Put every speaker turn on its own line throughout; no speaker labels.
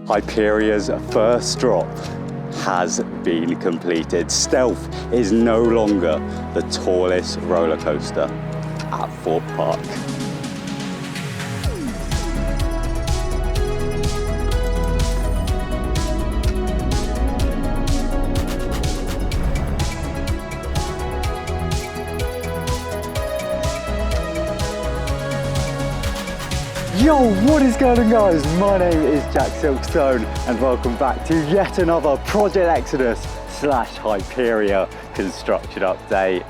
Hyperia's first drop has been completed. Stealth is no longer the tallest roller coaster at Thorpe Park. Yo, what is going on guys? My name is TheJackSilkstone and welcome back to yet another Project Exodus / Hyperia construction update.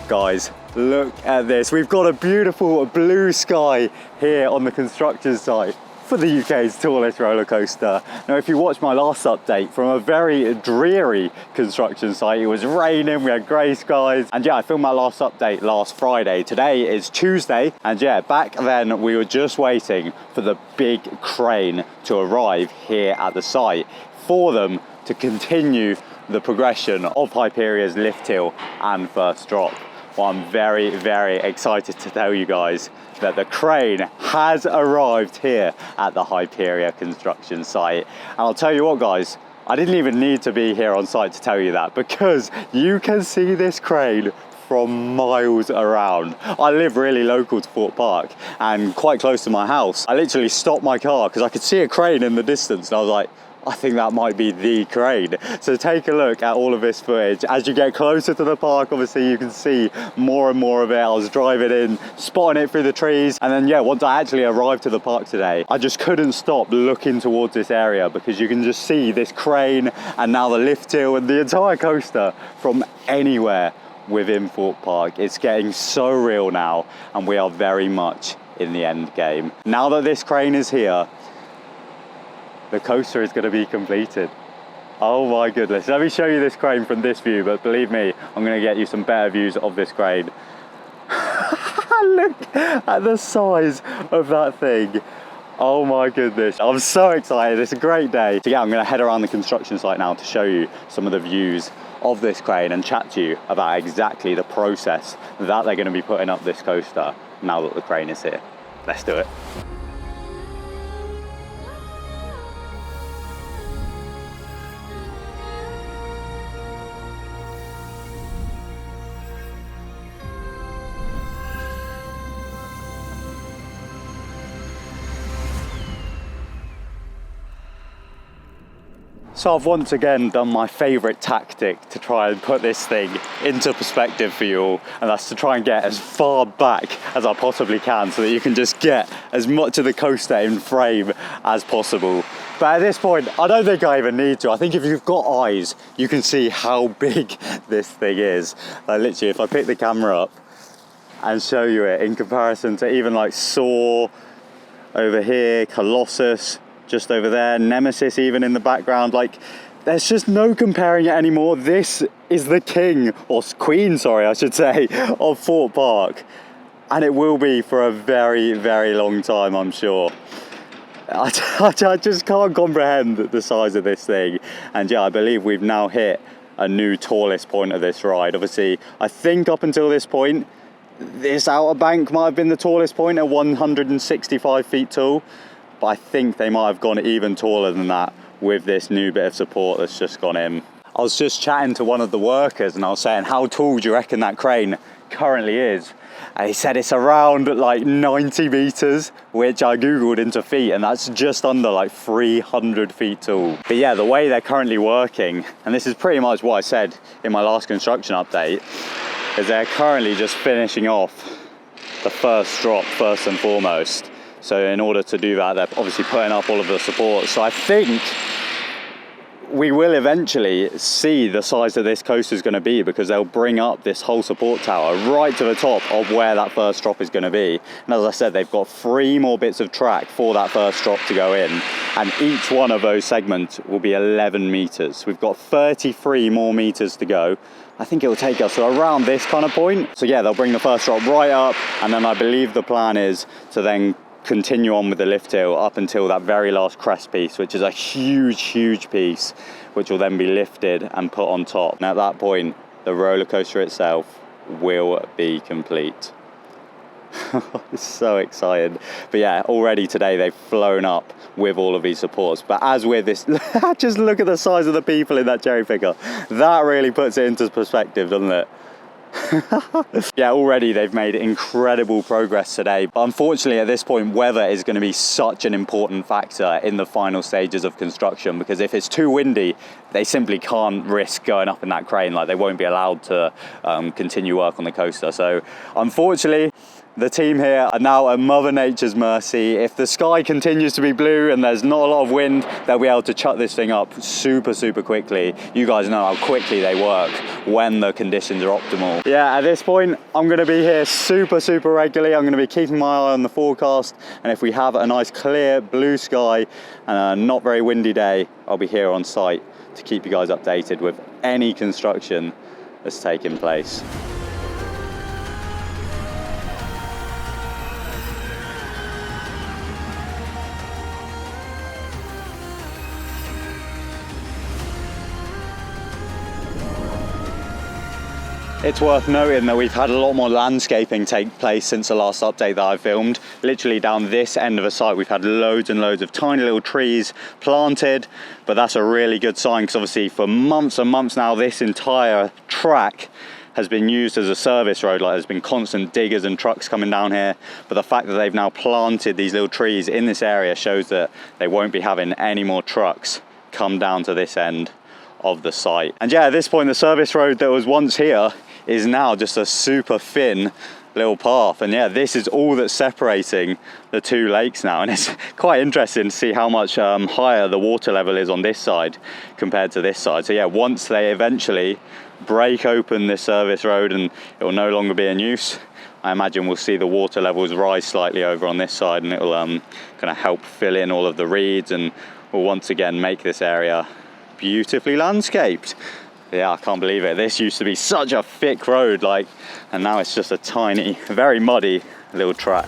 Guys, look at this. We've got a beautiful blue sky here on the construction site for the UK's tallest roller coaster. Now, if you watched my last update from a very dreary construction site, it was raining, we had grey skies, and yeah, I filmed my last update last Friday. Today is Tuesday, and yeah, back then we were just waiting for the big crane to arrive here at the site for them to continue the progression of Hyperia's lift hill and first drop. Well, I'm very, very excited to tell you guys that the crane has arrived here at the Hyperia construction site. And I'll tell you what guys, I didn't even need to be here on site to tell you that, because you can see this crane from miles around. I live really local to Thorpe Park and quite close to my house. I literally stopped my car because I could see a crane in the distance and I was like, I think that might be the crane. So take a look at all of this footage. As you get closer to the park, obviously you can see more and more of it. I was driving in, spotting it through the trees. And then yeah, once I actually arrived to the park today, I just couldn't stop looking towards this area because you can just see this crane and now the lift hill and the entire coaster from anywhere within Thorpe Park. It's getting so real now and we are very much in the end game. Now that this crane is here, the coaster is going to be completed. Oh my goodness. Let me show you this crane from this view, but believe me, I'm going to get you some better views of this crane. Look at the size of that thing. Oh my goodness. I'm so excited. It's a great day. So yeah, I'm going to head around the construction site now to show you some of the views of this crane and chat to you about exactly the process that they're going to be putting up this coaster now that the crane is here. Let's do it. So I've once again done my favourite tactic to try and put this thing into perspective for you all, and that's to try and get as far back as I possibly can so that you can just get as much of the coaster in frame as possible. But at this point, I don't think I even need to. I think if you've got eyes, you can see how big this thing is. Like literally, if I pick the camera up and show you it in comparison to even like Saw over here, Colossus, just over there, Nemesis even in the background, like there's just no comparing it anymore. This is the king, or queen, sorry, I should say, of Thorpe Park. And it will be for a very, very long time, I'm sure. I just can't comprehend the size of this thing. And yeah, I believe we've now hit a new tallest point of this ride. Obviously, I think up until this point, this outer bank might have been the tallest point at 165 feet tall. But I think they might have gone even taller than that with this new bit of support that's just gone in. I was just chatting to one of the workers and I was saying, how tall do you reckon that crane currently is? And he said it's around like 90 meters, which I Googled into feet, and that's just under like 300 feet tall. But yeah, the way they're currently working, and this is pretty much what I said in my last construction update, is they're currently just finishing off the first drop first and foremost. So in order to do that, they're obviously putting up all of the support. So I think we will eventually see the size that this coaster is going to be, because they'll bring up this whole support tower right to the top of where that first drop is going to be. And as I said, they've got 3 more bits of track for that first drop to go in, and each one of those segments will be 11 meters. We've got 33 more meters to go. I think it will take us to around this kind of point. So yeah, they'll bring the first drop right up, and then I believe the plan is to then continue on with the lift hill up until that very last crest piece, which is a huge piece, which will then be lifted and put on top. And at that point, the roller coaster itself will be complete. It's so exciting. But yeah, already today they've flown up with all of these supports. But as with this, just look at the size of the people in that cherry picker. That really puts it into perspective, doesn't it? Yeah, already they've made incredible progress today, but unfortunately at this point weather is going to be such an important factor in the final stages of construction, because if it's too windy they simply can't risk going up in that crane. Like, they won't be allowed to continue work on the coaster. So unfortunately the team here are now at Mother Nature's mercy. If the sky continues to be blue and there's not a lot of wind, they'll be able to chuck this thing up super quickly. You guys know how quickly they work when the conditions are optimal. Yeah, at this point, I'm gonna be here super regularly. I'm gonna be keeping my eye on the forecast, and if we have a nice clear blue sky and a not very windy day, I'll be here on site to keep you guys updated with any construction that's taking place. It's worth noting that we've had a lot more landscaping take place since the last update that I filmed. Literally down this end of the site, we've had loads and loads of tiny little trees planted, but that's a really good sign, because obviously for months and months now, this entire track has been used as a service road. Like, there's been constant diggers and trucks coming down here, but the fact that they've now planted these little trees in this area shows that they won't be having any more trucks come down to this end of the site. And yeah, at this point, the service road that was once here is now just a super thin little path, and yeah, this is all that's separating the two lakes now. And it's quite interesting to see how much higher the water level is on this side compared to this side. So yeah, once they eventually break open this service road and it will no longer be in use, I imagine we'll see the water levels rise slightly over on this side, and it will kind of help fill in all of the reeds, and will once again make this area beautifully landscaped. Yeah, I can't believe it. This used to be such a thick road, like, and now it's just a tiny, very muddy little track.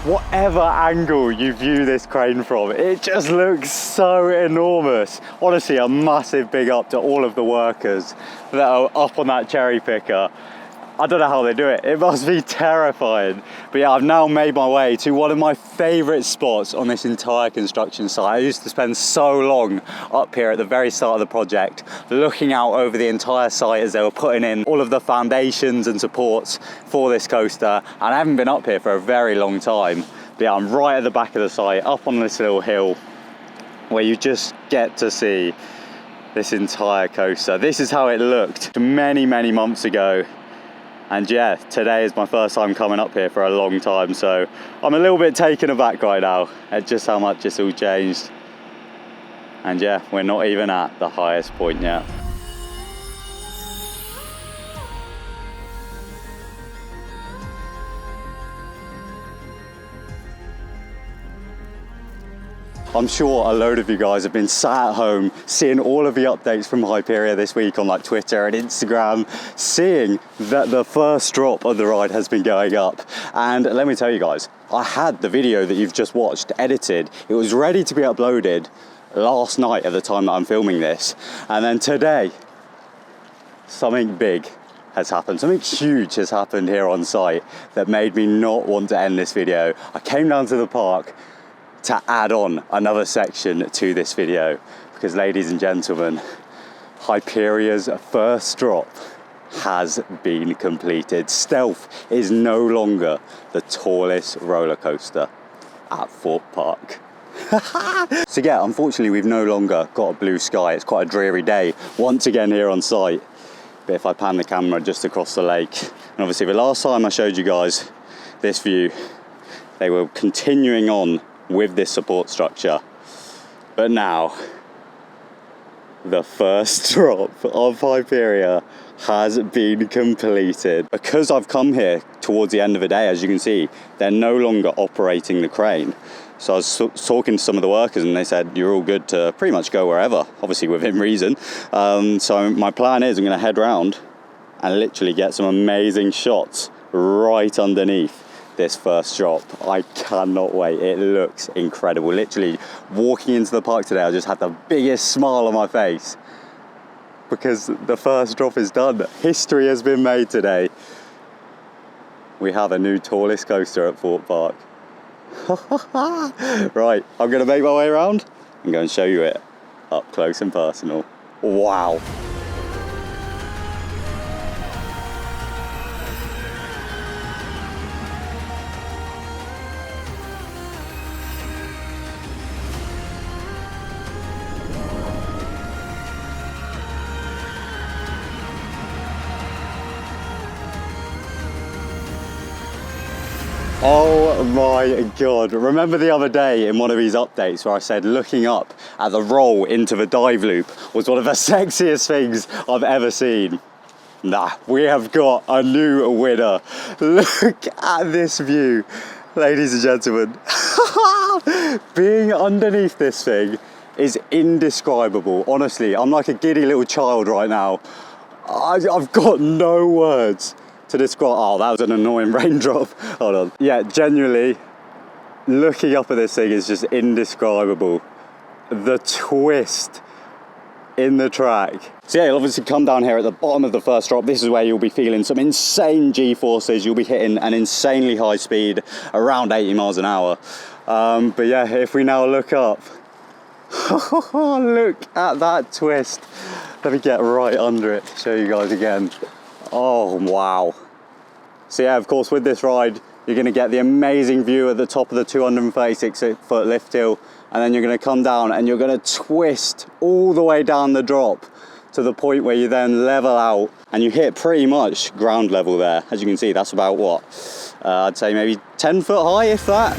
Whatever angle you view this crane from, it just looks so enormous. Honestly, a massive big up to all of the workers that are up on that cherry picker. I don't know how they do it. It must be terrifying. But yeah, I've now made my way to one of my favorite spots on this entire construction site. I used to spend so long up here at the very start of the project, looking out over the entire site as they were putting in all of the foundations and supports for this coaster. And I haven't been up here for a very long time. But yeah, I'm right at the back of the site, up on this little hill, where you just get to see this entire coaster. This is how it looked many months ago. And yeah, today is my first time coming up here for a long time, so I'm a little bit taken aback right now at just how much it's all changed. And yeah, we're not even at the highest point yet. I'm sure a load of you guys have been sat at home seeing all of the updates from Hyperia this week on like Twitter and Instagram, seeing that the first drop of the ride has been going up. And let me tell you guys, I had the video that you've just watched edited. It was ready to be uploaded last night at the time that I'm filming this. And then today, something big has happened. Something huge has happened here on site that made me not want to end this video. I came down to the park to add on another section to this video, because ladies and gentlemen, Hyperia's first drop has been completed. Stealth is no longer the tallest roller coaster at Thorpe Park. So yeah, unfortunately we've no longer got a blue sky. It's quite a dreary day once again here on site. But if I pan the camera just across the lake, and obviously the last time I showed you guys this view, they were continuing on with this support structure, but now the first drop of Hyperia has been completed. Because I've come here towards the end of the day, as you can see, they're no longer operating the crane. So I was talking to some of the workers and they said, you're all good to pretty much go wherever, obviously within reason. So my plan is I'm gonna head round and literally get some amazing shots right underneath this first drop. I cannot wait. It looks incredible. Literally walking into the park today, I just had the biggest smile on my face because the first drop is done. History has been made today. We have a new tallest coaster at Thorpe Park. Right, I'm gonna make my way around and go and show you it up close and personal. Wow. Oh my God. Remember the other day in one of these updates where I said looking up at the roll into the dive loop was one of the sexiest things I've ever seen? Nah, we have got a new winner. Look at this view, ladies and gentlemen. Being underneath this thing is indescribable. Honestly, I'm like a giddy little child right now. I've got no words to describe. Oh, that was an annoying raindrop. Hold on. Yeah, genuinely, looking up at this thing is just indescribable. The twist in the track. So yeah, you'll obviously come down here at the bottom of the first drop. This is where you'll be feeling some insane G-forces. You'll be hitting an insanely high speed, around 80 miles an hour. But yeah, if we now look up, look at that twist. Let me get right under it to show you guys again. Oh, wow. So yeah, of course, with this ride, you're gonna get the amazing view at the top of the 236-foot lift hill, and then you're gonna come down and you're gonna twist all the way down the drop to the point where you then level out and you hit pretty much ground level there. As you can see, that's about what? I'd say maybe 10 foot high, if that.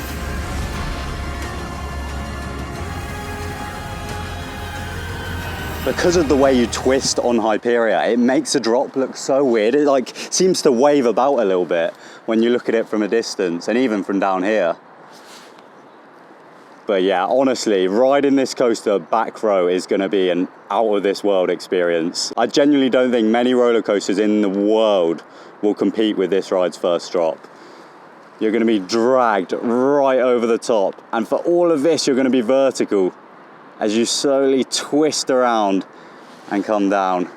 Because of the way you twist on Hyperia, it makes the drop look so weird. It like seems to wave about a little bit when you look at it from a distance and even from down here. But yeah, honestly, riding this coaster back row is going to be an out of this world experience. I genuinely don't think many roller coasters in the world will compete with this ride's first drop. You're going to be dragged right over the top, and for all of this, you're going to be vertical as you slowly twist around and come down.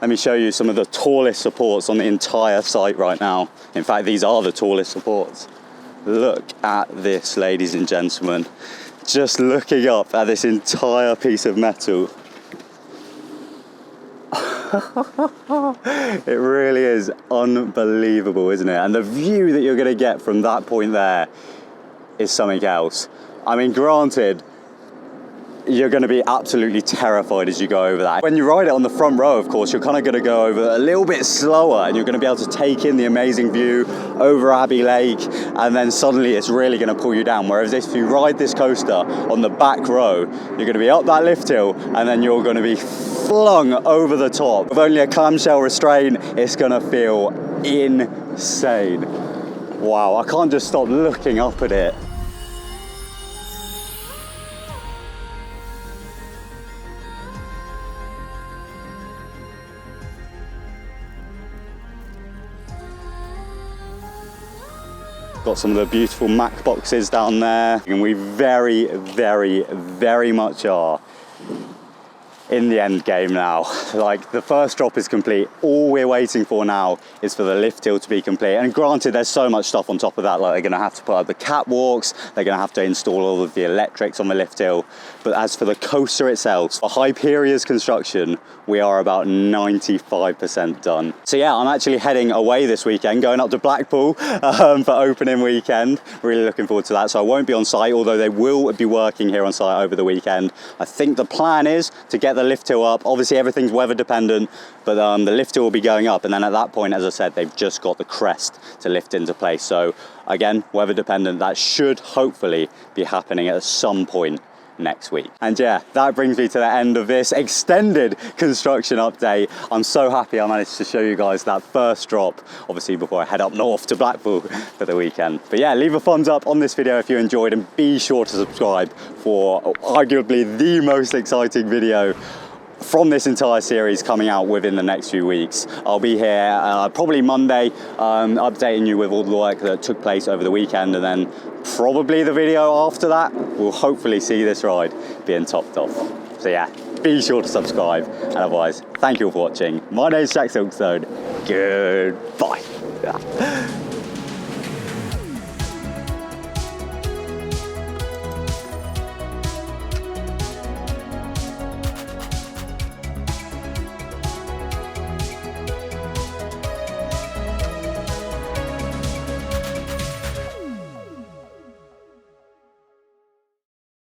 Let me show you some of the tallest supports on the entire site right now. In fact, these are the tallest supports. Look at this, ladies and gentlemen. Just looking up at this entire piece of metal. It really is unbelievable, isn't it? And the view that you're gonna get from that point there is something else. I mean, granted, you're going to be absolutely terrified as you go over that. When you ride it on the front row, of course, you're kind of going to go over a little bit slower and you're going to be able to take in the amazing view over Abbey Lake, and then suddenly it's really going to pull you down. Whereas if you ride this coaster on the back row, you're going to be up that lift hill and then you're going to be flung over the top. With only a clamshell restraint, it's going to feel insane. Wow, I can't just stop looking up at it. Got some of the beautiful Mac boxes down there, and we very, very, very much are in the end game now. Like, the first drop is complete. All we're waiting for now is for the lift hill to be complete. And granted, there's so much stuff on top of that. Like, they're gonna have to put up the catwalks, they're gonna have to install all of the electrics on the lift hill. But as for the coaster itself, for Hyperia's construction, we are about 95% done. So yeah, I'm actually heading away this weekend, going up to Blackpool for opening weekend. Really looking forward to that. So I won't be on site, although they will be working here on site over the weekend. I think the plan is to get the lift hill up. Obviously everything's weather dependent, but the lift hill will be going up, and then at that point, as I said, they've just got the crest to lift into place. So again, weather dependent. That should hopefully be happening at some point next week. And yeah, that brings me to the end of this extended construction update. I'm so happy I managed to show you guys that first drop, obviously before I head up north to Blackpool for the weekend. But yeah, leave a thumbs up on this video if you enjoyed, and be sure to subscribe for arguably the most exciting video from this entire series coming out within the next few weeks. I'll be here probably Monday, updating you with all the work that took place over the weekend, and then probably the video after that will hopefully see this ride being topped off. So yeah, be sure to subscribe, and otherwise, thank you all for watching. My name's TheJackSilkstone. Goodbye.